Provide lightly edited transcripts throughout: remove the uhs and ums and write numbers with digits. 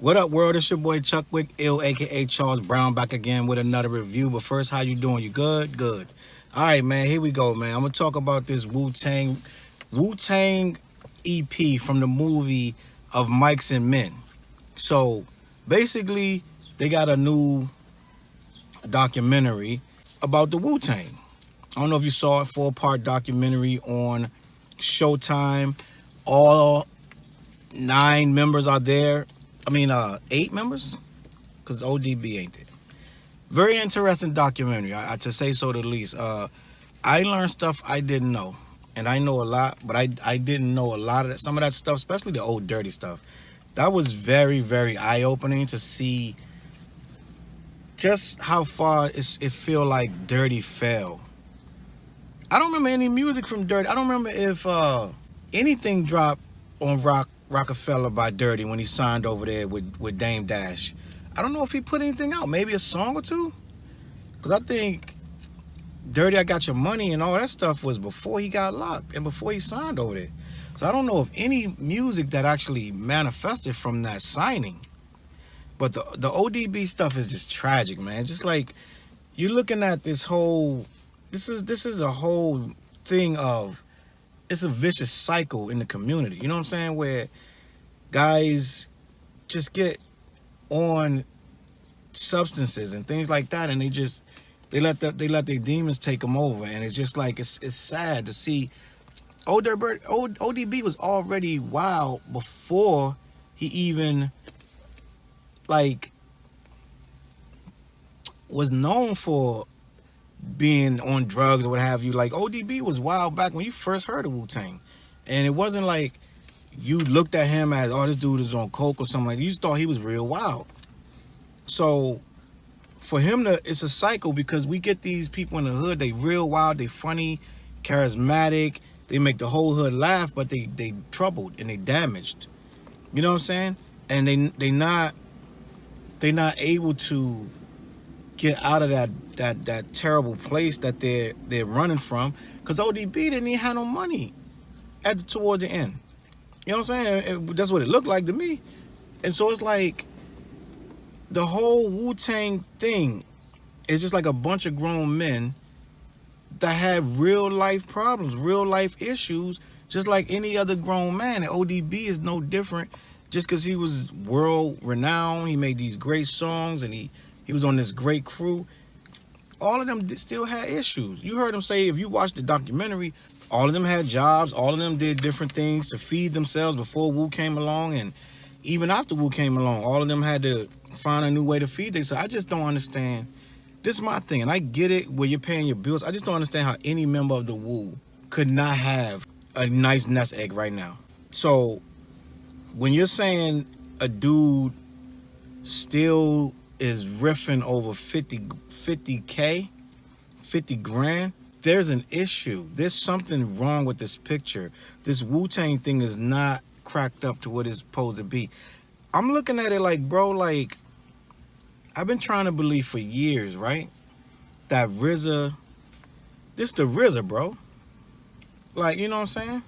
What up, world? It's your boy Chuck Wick, ill, aka Charles Brown, back again with another review. But first, how you doing? You good? Good. All right, man. Here we go, man. I'm gonna talk about this Wu Tang EP from the movie of Mics and Men. So basically, they got a new documentary about the Wu Tang. I don't know if you saw it, 4-part documentary on Showtime. All 9 members are there. 8 members, because ODB ain't there. Very interesting documentary, to say so the least. I learned stuff I didn't know, and I know a lot, but I didn't know a lot of that. Some of that stuff, especially the old dirty stuff, that was very, very eye-opening to see just how far it feel like Dirty fell. I don't remember any music from Dirty. I don't remember if anything dropped on Rockefeller by Dirty when he signed over there with Dame Dash. I don't know if he put anything out, maybe a song or two, because I think Dirty I Got Your Money and all that stuff was before he got locked and before he signed over there. So I don't know of any music that actually manifested from that signing. But the ODB stuff is just tragic, man. Just like you're looking at this is a whole thing of, it's a vicious cycle in the community. You know what I'm saying? Where guys just get on substances and things like that, and they let their demons take them over, and it's just like it's sad to see. ODB was already wild before he even was known for being on drugs or what have you. Like, ODB was wild back when you first heard of Wu Tang, and it wasn't like you looked at him as, oh, this dude is on coke or something like that. You just thought he was real wild. So for him it's a cycle, because we get these people in the hood, they real wild, they funny, charismatic, they make the whole hood laugh, but they troubled and they damaged. You know what I'm saying? And they not able to get out of that terrible place that they're running from, because ODB didn't even have no money toward the end. You know what I'm saying? That's what it looked like to me. And so it's like the whole Wu-Tang thing is just like a bunch of grown men that have real life problems, real life issues, just like any other grown man. And ODB is no different, just because he was world renowned. He made these great songs, and he was on this great crew. All of them still had issues. You heard him say, if you watch the documentary, all of them had jobs. All of them did different things to feed themselves before Wu came along, and even after Wu came along, all of them had to find a new way to feed themselves. I just don't understand. This is my thing, and I get it where you're paying your bills. I just don't understand how any member of the Wu could not have a nice nest egg right now. So when you're saying a dude still is riffing over 50K, 50 grand, there's an issue. There's something wrong with this picture. This Wu-Tang thing is not cracked up to what it's supposed to be. I'm looking at it like, bro, like, I've been trying to believe for years, right, that RZA, this the RZA, bro. Like, you know what I'm saying?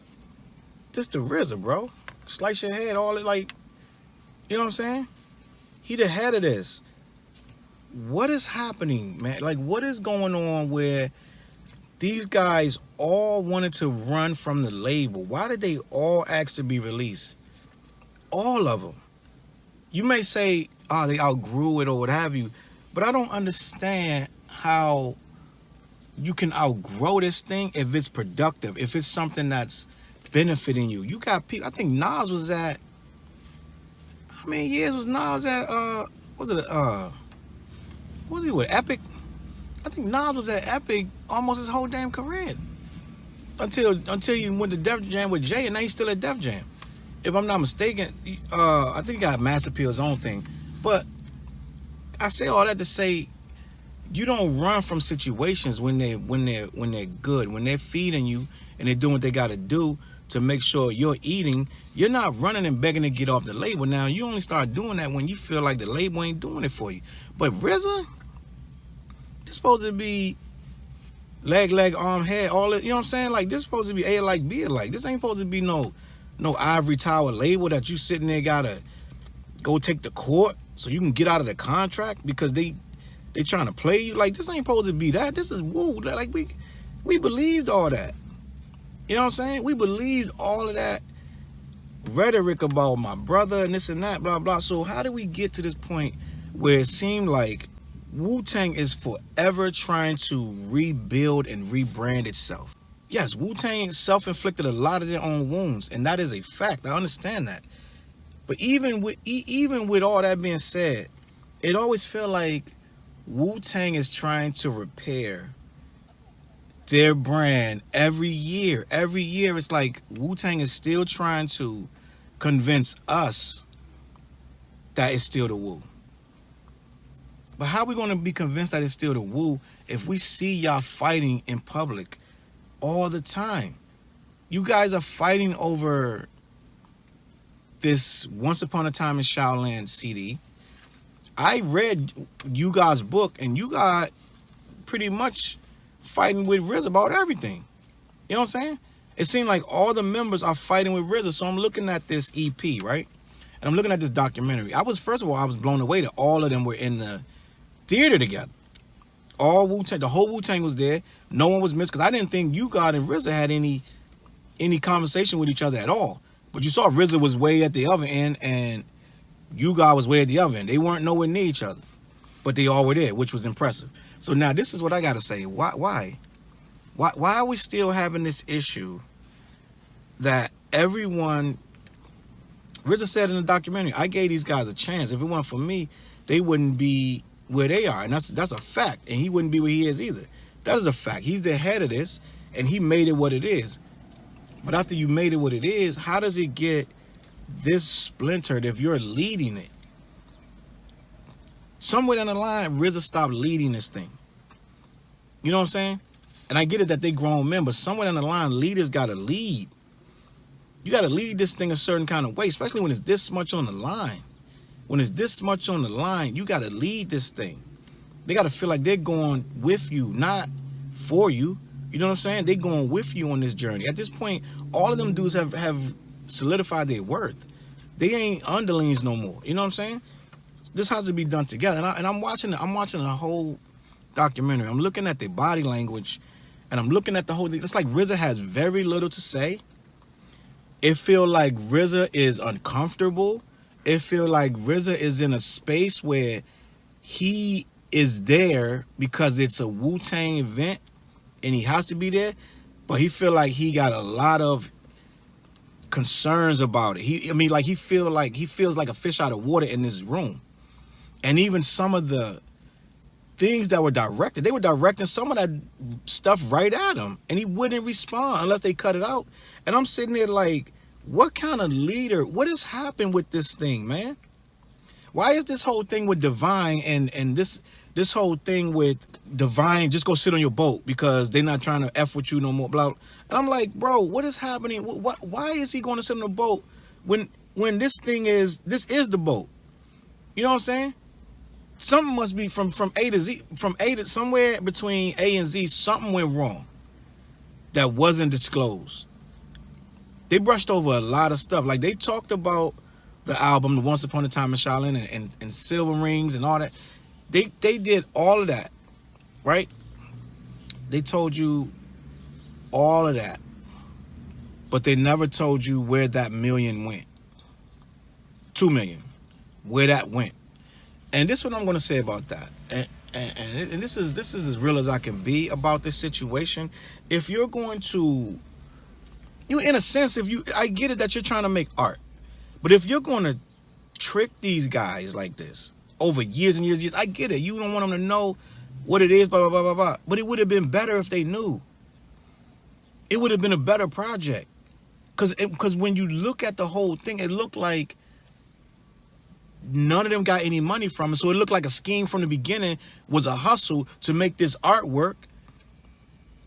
This the RZA, bro. Slice your head, all it, like, you know what I'm saying? He the head of this. What is happening, man? Like, what is going on where these guys all wanted to run from the label? Why did they all ask to be released? All of them. You may say, oh, they outgrew it or what have you, but I don't understand how you can outgrow this thing if it's productive, if it's something that's benefiting you. You got people, I think Nas was at, how many years was Nas at, what was he with, Epic? I think Nas was at Epic almost his whole damn career. Until you went to Def Jam with Jay, and now he's still at Def Jam. If I'm not mistaken, I think he got Mass Appeal's own thing. But I say all that to say, you don't run from situations when they're good, when they're feeding you and they're doing what they gotta do to make sure you're eating. You're not running and begging to get off the label. Now, you only start doing that when you feel like the label ain't doing it for you. But RZA, this supposed to be leg, arm, head, all it, you know what I'm saying? Like, this supposed to be A like, B like. This ain't supposed to be no ivory tower label that you sitting there gotta go take the court so you can get out of the contract because they trying to play you. Like, this ain't supposed to be that. This is Wu. Like, we believed all that. You know what I'm saying? We believed all of that rhetoric about my brother and this and that, blah, blah. So how did we get to this point where it seemed like Wu Tang is forever trying to rebuild and rebrand itself? Yes, Wu Tang self-inflicted a lot of their own wounds, and that is a fact. I understand that. But even with all that being said, it always felt like Wu Tang is trying to repair their brand every year. Every year, it's like Wu Tang is still trying to convince us that it's still the Wu. But how are we going to be convinced that it's still the Wu if we see y'all fighting in public all the time? You guys are fighting over this Once Upon a Time in Shaolin CD. I read you guys' book, and you got pretty much fighting with Riz about everything. You know what I'm saying? It seemed like all the members are fighting with RZA. So I'm looking at this EP, right? And I'm looking at this documentary. First of all, I was blown away that all of them were in the theater together. All Wu-Tang, the whole Wu-Tang was there. No one was missed, because I didn't think you God and RZA had any conversation with each other at all. But you saw RZA was way at the other end, and you God was way at the other end. They weren't nowhere near each other, but they all were there, which was impressive. So now this is what I gotta say. Why are we still having this issue that everyone? RZA said in the documentary, I gave these guys a chance. If it weren't for me, they wouldn't be where they are, and that's a fact. And he wouldn't be where he is either. That is a fact. He's the head of this, and he made it what it is. But after you made it what it is, how does it get this splintered if you're leading it? Somewhere down the line, RZA stopped leading this thing. You know what I'm saying? And I get it that they grown men, but somewhere down the line, leaders got to lead. You got to lead this thing a certain kind of way, especially when it's this much on the line. When it's this much on the line, you got to lead this thing. They got to feel like they're going with you, not for you. You know what I'm saying? They're going with you on this journey. At this point, all of them dudes have solidified their worth. They ain't underlings no more. You know what I'm saying? This has to be done together. And I'm watching the whole documentary. I'm looking at their body language, and I'm looking at the whole thing. It's like RZA has very little to say. It feels like RZA is uncomfortable. It feels like RZA is in a space where he is there because it's a Wu-Tang event and he has to be there, but he feel like he got a lot of concerns about it. He feels like a fish out of water in this room. And even some of the things that were directed, they were directing some of that stuff right at him, and he wouldn't respond unless they cut it out. And I'm sitting there like, what kind of leader? What has happened with this thing, man? Why is this whole thing with Divine and this whole thing with Divine just go sit on your boat because they're not trying to F with you no more, blah. And I'm like, bro, what is happening? Why is he going to sit on the boat when this is the boat? You know what I'm saying? Something must be from A to Z, somewhere between A and Z, something went wrong that wasn't disclosed. They brushed over a lot of stuff. Like, they talked about the album, the Once Upon a Time in Shaolin, and Silver Rings and all that. They did all of that, right? They told you all of that, but they never told you where that million went. 2 million, where that went. And this is what I'm going to say about that. And this is as real as I can be about this situation. If you're going to, in a sense, I get it that you're trying to make art, but if you're going to trick these guys like this over years and years and years, I get it. You don't want them to know what it is, blah, blah, blah, blah, blah. But it would have been better if they knew. It would have been a better project. Because when you look at the whole thing, it looked like none of them got any money from it. So it looked like a scheme from the beginning was a hustle to make this artwork.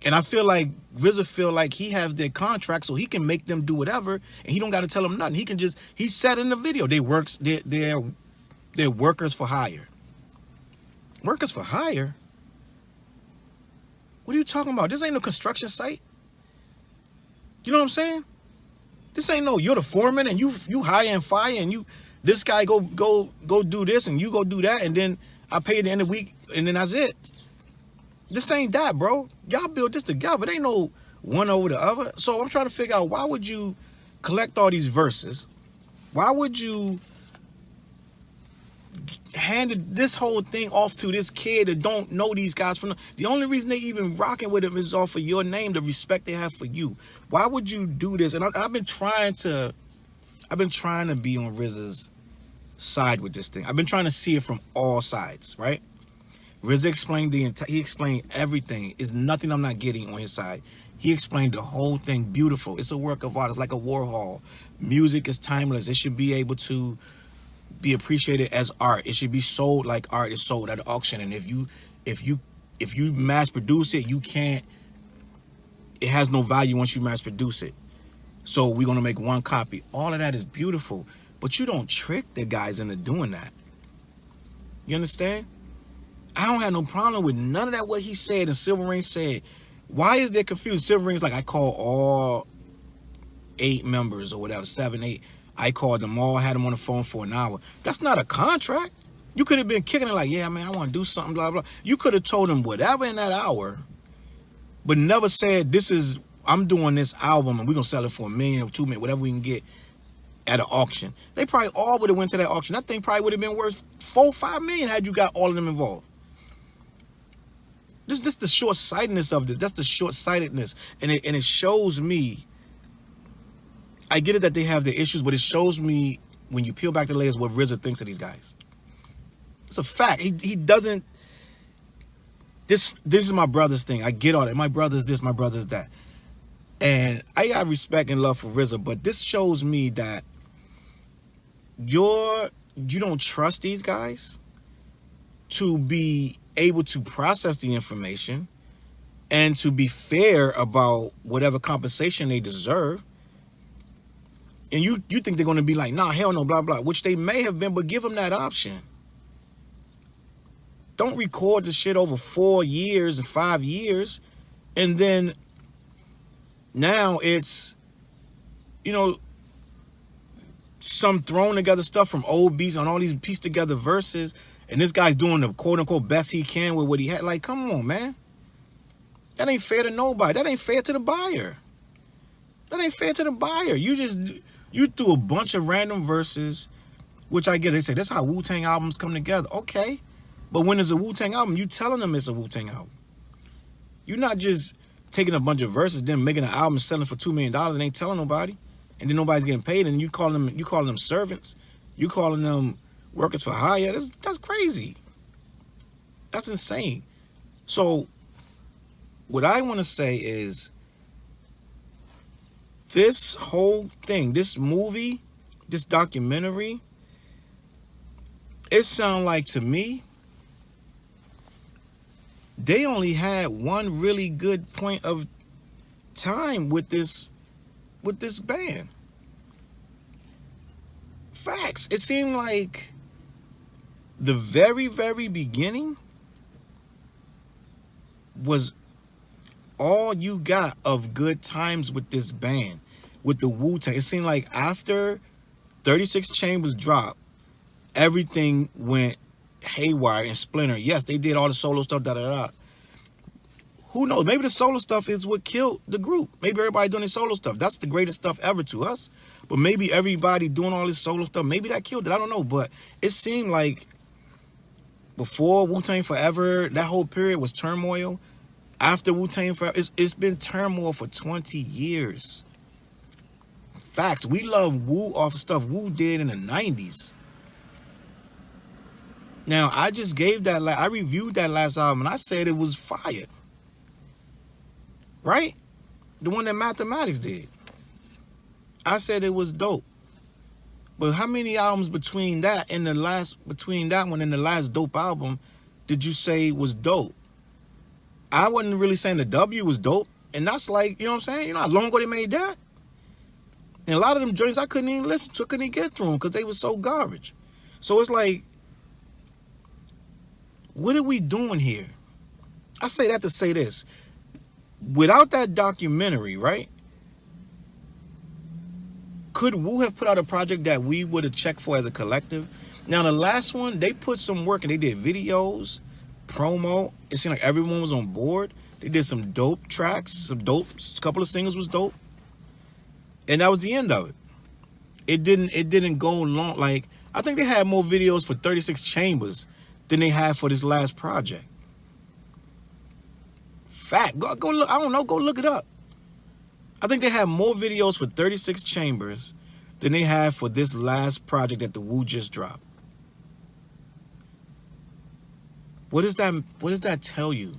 And I feel like RZA feel like he has their contract, so he can make them do whatever, and he don't got to tell them nothing. He said in the video, they're workers for hire. Workers for hire? What are you talking about? This ain't no construction site. You know what I'm saying? This ain't no, you're the foreman and you hire and fire and This guy go do this and you go do that, and then I pay at the end of the week, and then that's it. This ain't that, bro. Y'all built this together. It ain't no one over the other. So I'm trying to figure out, why would you collect all these verses? Why would you hand this whole thing off to this kid that don't know these guys from the only reason they even rocking with him is off of your name, the respect they have for you. Why would you do this? And I've been trying to be on RZA's side with this thing. I've been trying to see it from all sides, right? RZA explained he explained everything. There's nothing I'm not getting on his side. He explained the whole thing beautiful. It's a work of art. It's like a Warhol. Music is timeless. It should be able to be appreciated as art. It should be sold like art is sold at an auction. And if you mass produce it, you can't. It has no value once you mass produce it. So we're gonna make one copy. All of that is beautiful, but you don't trick the guys into doing that. You understand? I don't have no problem with none of that what he said and Silver Ring said. Why is there confusion? Silver Ring's like, I call all 8 members or whatever, 7, 8. I called them all, had them on the phone for an hour. That's not a contract. You could have been kicking it like, yeah, man, I want to do something, blah, blah. You could have told them whatever in that hour, but never said, I'm doing this album and we're going to sell it for $1 million or $2 million, whatever we can get at an auction. They probably all would have went to that auction. That thing probably would have been worth $4, $5 million had you got all of them involved. This the short-sightedness of this. That's the short-sightedness. And it shows me, I get it that they have their issues, but it shows me, when you peel back the layers, what RZA thinks of these guys. It's a fact. He doesn't, this is my brother's thing. I get all that. My brother's this, my brother's that. And I got respect and love for RZA, but this shows me that you don't trust these guys to be able to process the information and to be fair about whatever compensation they deserve. And you think they're going to be like, nah, hell no, blah, blah, which they may have been, but give them that option. Don't record the shit over 4 years and 5 years. And then now it's, some thrown together stuff from old beats on all these pieced together verses. And this guy's doing the quote unquote best he can with what he had. Like, come on, man. That ain't fair to nobody. That ain't fair to the buyer. That ain't fair to the buyer. You threw a bunch of random verses, which I get. They say, that's how Wu Tang albums come together. Okay. But when it's a Wu Tang album, you telling them it's a Wu Tang album. You're not just taking a bunch of verses, then making an album selling for $2 million and ain't telling nobody. And then nobody's getting paid, and you calling them servants. You calling them workers for hire. That's crazy. That's insane. So what I want to say is, this whole thing, this movie, this documentary, it sounds like to me, they only had one really good point of time with this band. Facts. It seemed like the very, very beginning was all you got of good times with this band, with the Wu Tang. It seemed like after 36 Chambers dropped, everything went haywire and splinter. Yes, they did all the solo stuff, Who knows? Maybe the solo stuff is what killed the group. Maybe everybody doing the solo stuff. That's the greatest stuff ever to us. But maybe everybody doing all this solo stuff, maybe that killed it. I don't know. But it seemed like before Wu-Tang Forever, that whole period was turmoil. After Wu-Tang Forever, it's been turmoil for 20 years. Facts. We love Wu off of stuff Wu did in the 90s. Now, I just gave that, I reviewed that last album, and I said it was fire. Right? The one that Mathematics did. I said it was dope. But how many albums between that one and the last dope album did you say was dope? I wasn't really saying the W was dope. And that's like, you know what I'm saying? You know how long ago they made that? And a lot of them joints I couldn't even listen to, couldn't even get through them because they were so garbage. So it's like, what are we doing here? I say that to say this. Without that documentary, right? Could Wu have put out a project that we would have checked for as a collective? Now the last one, they put some work and they did videos, promo. It seemed like everyone was on board. They did some dope tracks, a couple of singles was dope. And that was the end of it. It didn't go long. Like, I think they had more videos for 36 Chambers than they had for this last project. Fact. Go look. I don't know. Go look it up. I think they had more videos for 36 Chambers than they had for this last project that the Wu just dropped. What does that tell you?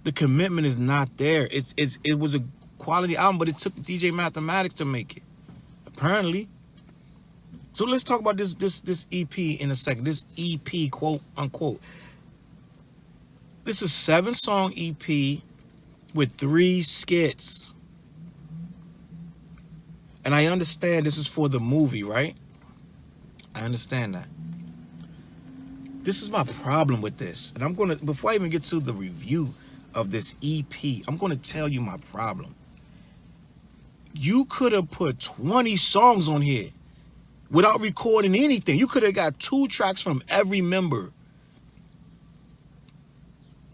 The commitment is not there. It was a quality album, but it took DJ Mathematics to make it. Apparently. So let's talk about this EP in a second. This EP, quote unquote. This is a 7-song EP with 3 skits. And I understand this is for the movie, right? I understand that. This is my problem with this. And I'm going to, before I even get to the review of this EP, I'm going to tell you my problem. You could have put 20 songs on here without recording anything. You could have got 2 tracks from every member.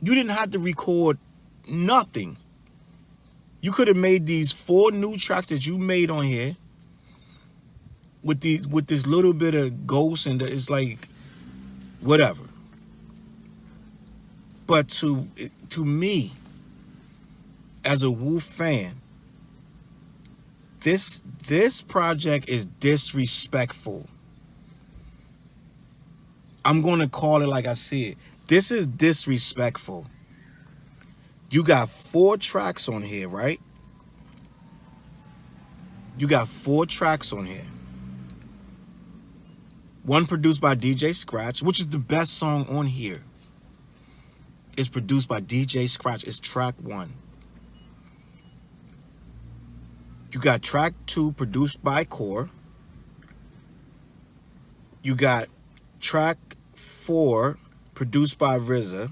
You didn't have to record nothing. You could have made these 4 new tracks that you made on here with this little bit of ghost, and it's like whatever. But to me, as a Wu fan, this project is disrespectful. I'm going to call it like I see it. This is disrespectful. You got 4 tracks on here, right? You got 4 tracks on here. One produced by DJ Scratch, which is the best song on here. It's produced by DJ Scratch. It's track 1. You got track 2 produced by Core. You got track 4 produced by RZA.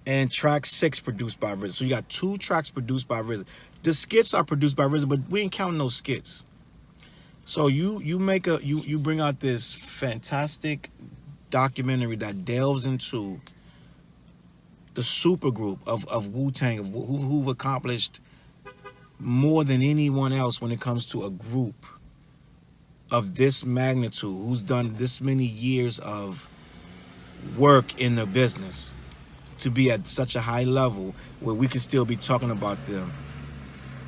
And track 6 produced by RZA. So you got 2 tracks produced by RZA. The skits are produced by RZA, but we ain't counting those skits. So you bring out this fantastic documentary that delves into the supergroup of Wu Tang, who've accomplished more than anyone else when it comes to a group of this magnitude, who's done this many years of work in the business to be at such a high level where we can still be talking about them.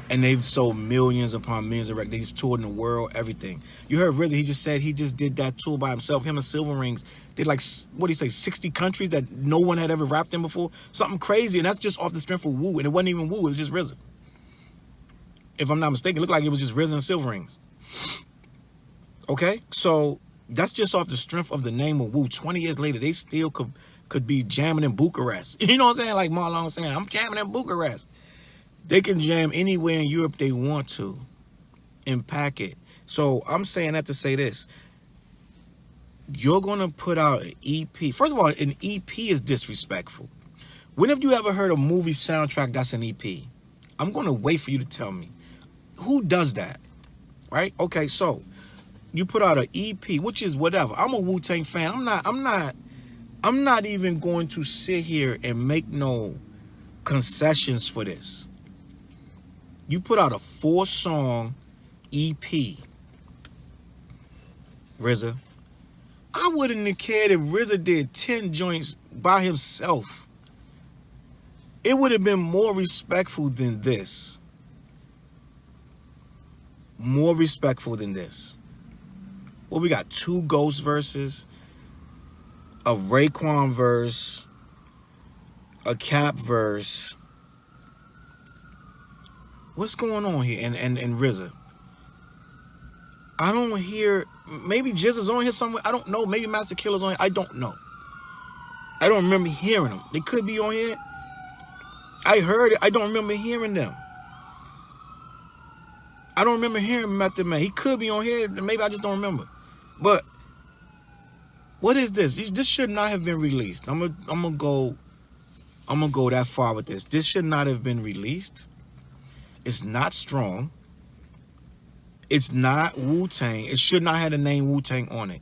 And they've sold millions upon millions of records. They've toured in the world, everything. You heard RZA, he just said he just did that tour by himself. Him and Silver Rings did like, what do you say, 60 countries that no one had ever rapped in before? Something crazy, and that's just off the strength of Wu. And it wasn't even Wu, it was just RZA. If I'm not mistaken, it looked like it was just RZA and Silver Rings. Okay, so that's just off the strength of the name of Wu. 20 years later, they still could be jamming in Bucharest. You know what I'm saying? Like Marlon was saying, I'm jamming in Bucharest. They can jam anywhere in Europe they want to and pack it. So I'm saying that to say this. You're going to put out an EP. First of all, an EP is disrespectful. When have you ever heard a movie soundtrack that's an EP? I'm going to wait for you to tell me. Who does that? Right? Okay, so you put out an EP, which is whatever. I'm a Wu Tang fan. I'm not even going to sit here and make no concessions for this. You put out a 4-song EP, RZA. I wouldn't have cared if RZA did 10 joints by himself. It would have been more respectful than this. More respectful than this. Well, we got 2 Ghost verses, a Raekwon verse, a Cap verse. What's going on here? And RZA. I don't hear, maybe Jizza's on here somewhere. I don't know. Maybe Master Killer's on here. I don't know. I don't remember hearing them. They could be on here. I heard it. I don't remember hearing them. I don't remember hearing Method Man. He could be on here. Maybe I just don't remember. But what is this? This should not have been released. I'm gonna go that far with this. This should not have been released. It's not strong. It's not Wu Tang. It should not have the name Wu Tang on it.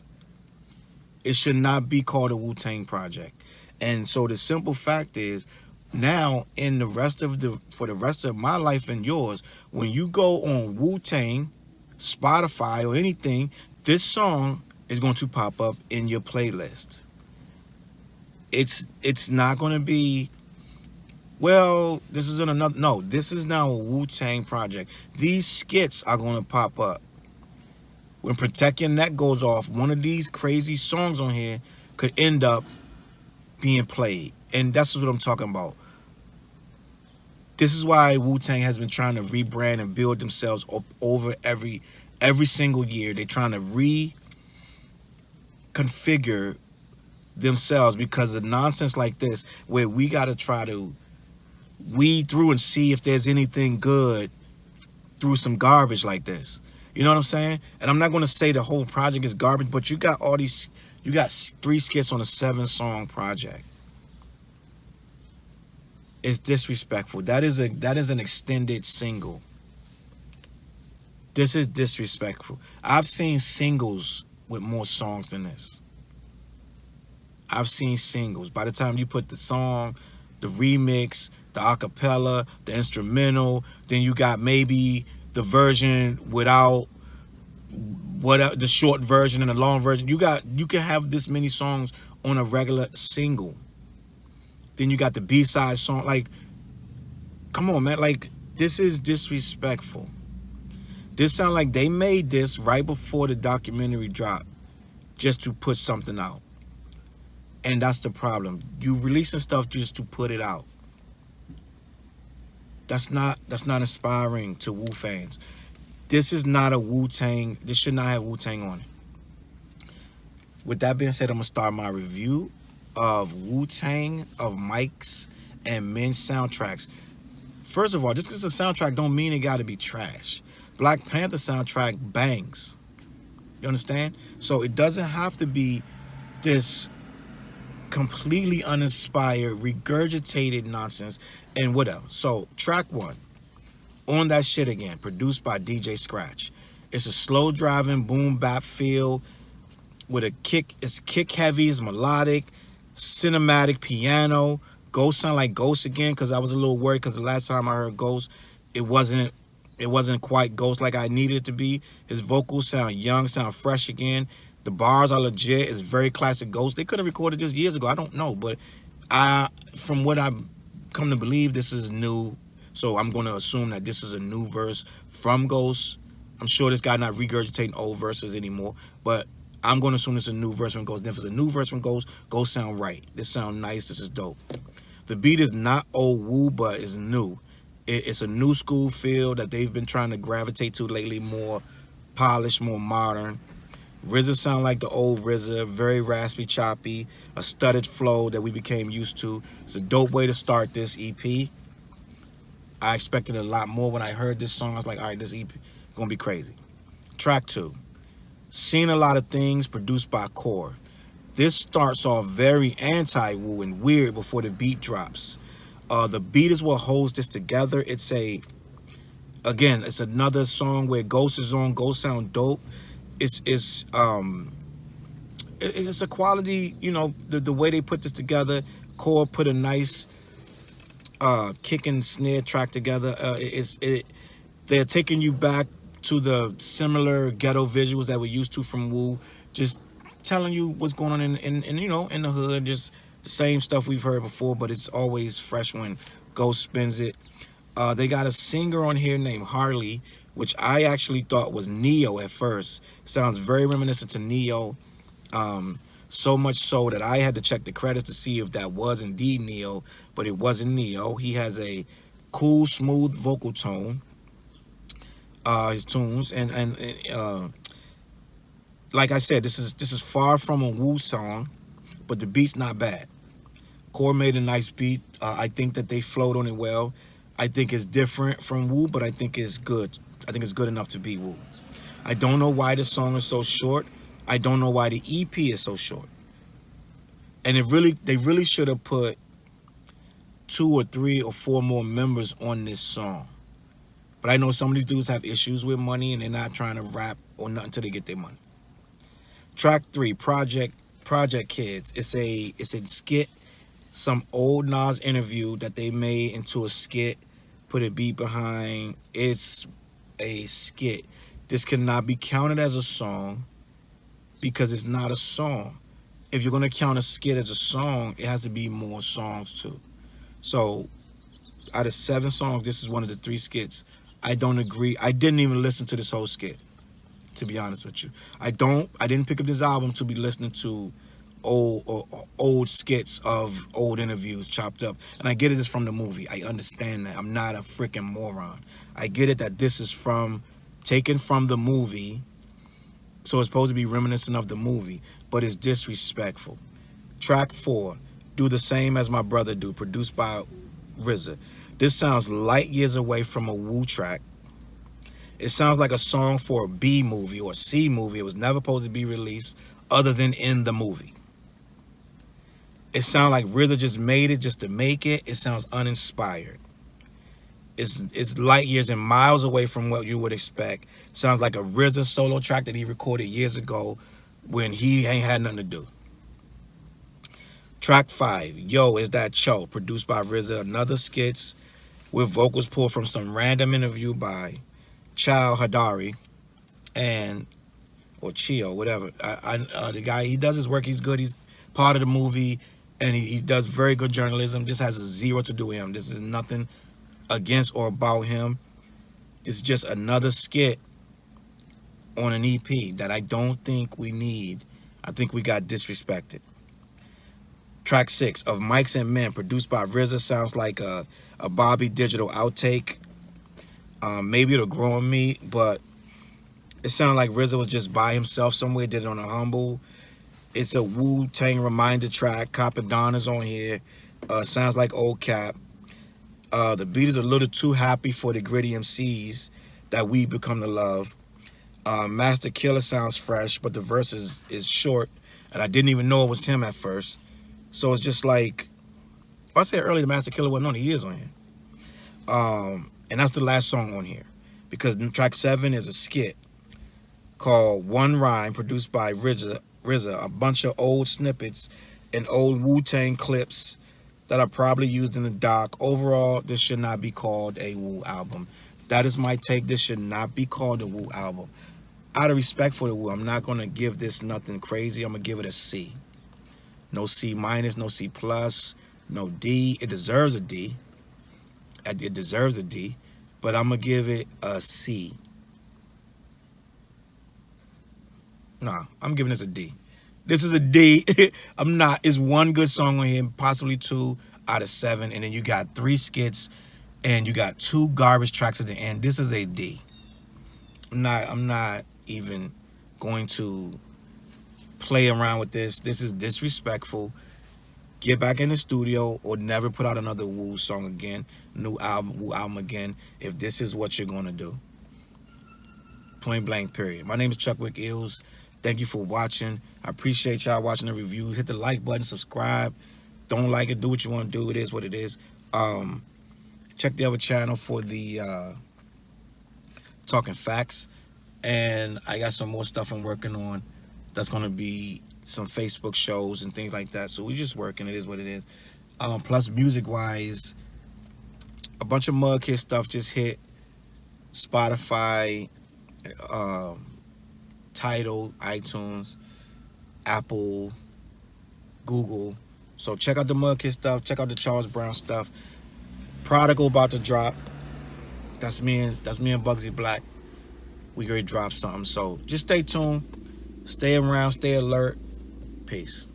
It should not be called a Wu Tang project. And so the simple fact is, now in the rest of the for the rest of my life and yours, when you go on Wu Tang, Spotify or anything, this song is going to pop up in your playlist. It's not going to be, well, this is another. No, this is now a Wu Tang project. These skits are going to pop up. When Protect Your Neck goes off, one of these crazy songs on here could end up being played. And that's what I'm talking about. This is why Wu Tang has been trying to rebrand and build themselves up over every single year. They're trying to reconfigure themselves because of nonsense like this, where we got to try to weed through and see if there's anything good through some garbage like this. You know what I'm saying? And I'm not going to say the whole project is garbage, but you got all these, you got 3 skits on a 7-song project. It's disrespectful. That is an extended single. This is disrespectful. I've seen singles with more songs than this. I've seen singles. By the time you put the song, the remix, the acapella, the instrumental, then you got maybe the version without what the short version and the long version. You can have this many songs on a regular single. Then you got the B-side song. Like, come on, man. Like, this is disrespectful. This sound like they made this right before the documentary dropped just to put something out. And that's the problem. You releasing stuff just to put it out. That's not inspiring to Wu fans. This is not a Wu Tang. This should not have Wu Tang on it. With that being said, I'm gonna start my review of Wu Tang, of Mike's and Men's soundtracks. First of all, just because it's a soundtrack don't mean it got to be trash. Black Panther soundtrack bangs. You understand? So it doesn't have to be this completely uninspired, regurgitated nonsense and whatever. So track 1, On That Shit Again, produced by DJ Scratch. It's a slow driving boom bap feel with a kick. It's kick heavy, it's melodic, cinematic piano. Ghost sound like Ghost again, because I was a little worried because the last time I heard Ghost, it wasn't quite Ghost like I needed it to be. His vocals sound young, sound fresh again. The bars are legit. It's very classic Ghost. They could have recorded this years ago. I don't know, but from what I've come to believe, this is new. So I'm going to assume that this is a new verse from Ghost. I'm sure this guy not regurgitating old verses anymore, but I'm going to assume this is a new verse from Ghost. And if it's a new verse from Ghost, Ghost sound right. This sound nice. This is dope. The beat is not old Wu, but it's new. It's a new school feel that they've been trying to gravitate to lately, more polished, more modern. RZA sound like the old RZA, very raspy, choppy, a studded flow that we became used to. It's a dope way to start this EP. I expected a lot more when I heard this song. I was like, all right, this EP is going to be crazy. Track 2, Seen a Lot of Things, produced by Core. This starts off very anti-Wu and weird before the beat drops. The beat is what holds this together. It's another song where Ghost is on. Ghost sound dope. It's a quality, you know, the way they put this together. Core put a nice kick and snare track together. They're taking you back to the similar ghetto visuals that we're used to from Wu, just telling you what's going on in you know, in the hood, just the same stuff we've heard before, but it's always fresh when Ghost spins it. They got a singer on here named Harley, which I actually thought was Neo at first. Sounds very reminiscent to Neo. So much so that I had to check the credits to see if that was indeed Neo, but it wasn't Neo. He has a cool, smooth vocal tone. His tunes and like I said, this is far from a Wu song, but the beat's not bad. Core made a nice beat. I think that they flowed on it well. I think it's different from Wu, but I think it's good. I think it's good enough to be Wu. I don't know why the song is so short. I don't know why the EP is so short. And they really should have put 2 or 3 or 4 more members on this song. But I know some of these dudes have issues with money and they're not trying to rap or nothing until they get their money. Track 3, Project Kids. It's a skit, some old Nas interview that they made into a skit, put a beat behind. It's a skit. This cannot be counted as a song because it's not a song. If you're gonna count a skit as a song, it has to be more songs too. So out of 7 songs, this is one of the 3 skits. I don't agree. I didn't even listen to this whole skit, to be honest with you. I didn't pick up this album to be listening to old skits of old interviews chopped up. And I get it is from the movie. I understand that. I'm not a freaking moron. I get it that this is taken from the movie, so it's supposed to be reminiscent of the movie, but it's disrespectful. Track 4, Do the Same As My Brother Do, produced by RZA. This sounds light years away from a Wu track. It sounds like a song for a B movie or a C movie. It was never supposed to be released other than in the movie. It sounds like RZA just made it just to make it. It sounds uninspired. It's light years and miles away from what you would expect. Sounds like a RZA solo track that he recorded years ago when he ain't had nothing to do. Track 5, Yo, Is That Cho, produced by RZA. Another skits with vocals pulled from some random interview by Chao Hadari or Chio, whatever. The guy, he does his work. He's good. He's part of the movie, and he does very good journalism. This has zero to do with him. This is nothing against or about him. It's just another skit on an EP that I don't think we need. I think we got disrespected. Track 6, Of Mics and Men, produced by RZA, sounds like a Bobby Digital outtake. Maybe it'll grow on me, but it sounded like RZA was just by himself somewhere, did it on a humble. It's a Wu Tang reminder track. Capadonna's on here. Sounds like old Cap. The beat is a little too happy for the gritty MCs that we become to love. Master Killer sounds fresh, but the verse is short, and I didn't even know it was him at first. So it's just like, I said earlier, Master Killer wasn't on, he is on here. And that's the last song on here, because track 7 is a skit called One Rhyme, produced by RZA. A bunch of old snippets and old Wu Tang clips that are probably used in the doc. Overall, this should not be called a Wu album. That is my take. This should not be called a Wu album. Out of respect for the Wu, I'm not going to give this nothing crazy. I'm going to give it a C. No C minus, no C plus, no D. It deserves a D. It deserves a D, but I'm going to give it a C. Nah, I'm giving this a D. This is a D. I'm not. It's one good song on here, possibly 2 out of 7, and then you got 3 skits, and you got 2 garbage tracks at the end. This is a D. I'm not even going to play around with this. This is disrespectful. Get back in the studio or never put out another Wu song again, Wu album again, if this is what you're going to do. Point blank, period. My name is Chuck Wick Ills. Thank you for watching. I appreciate y'all watching the reviews. Hit the like button, subscribe. Don't like it, do what you want to do. It is what it is. Check the other channel for the Talking Facts. And I got some more stuff I'm working on. That's going to be some Facebook shows and things like that. So we're just working. It is what it is. Plus, music-wise, a bunch of Mughead stuff just hit Spotify, Tidal, iTunes, Apple, Google. So check out the Mughead stuff. Check out the Charles Brown stuff. Prodigal about to drop. That's me and Bugsy Black. We gonna drop something. So just stay tuned. Stay around. Stay alert. Peace.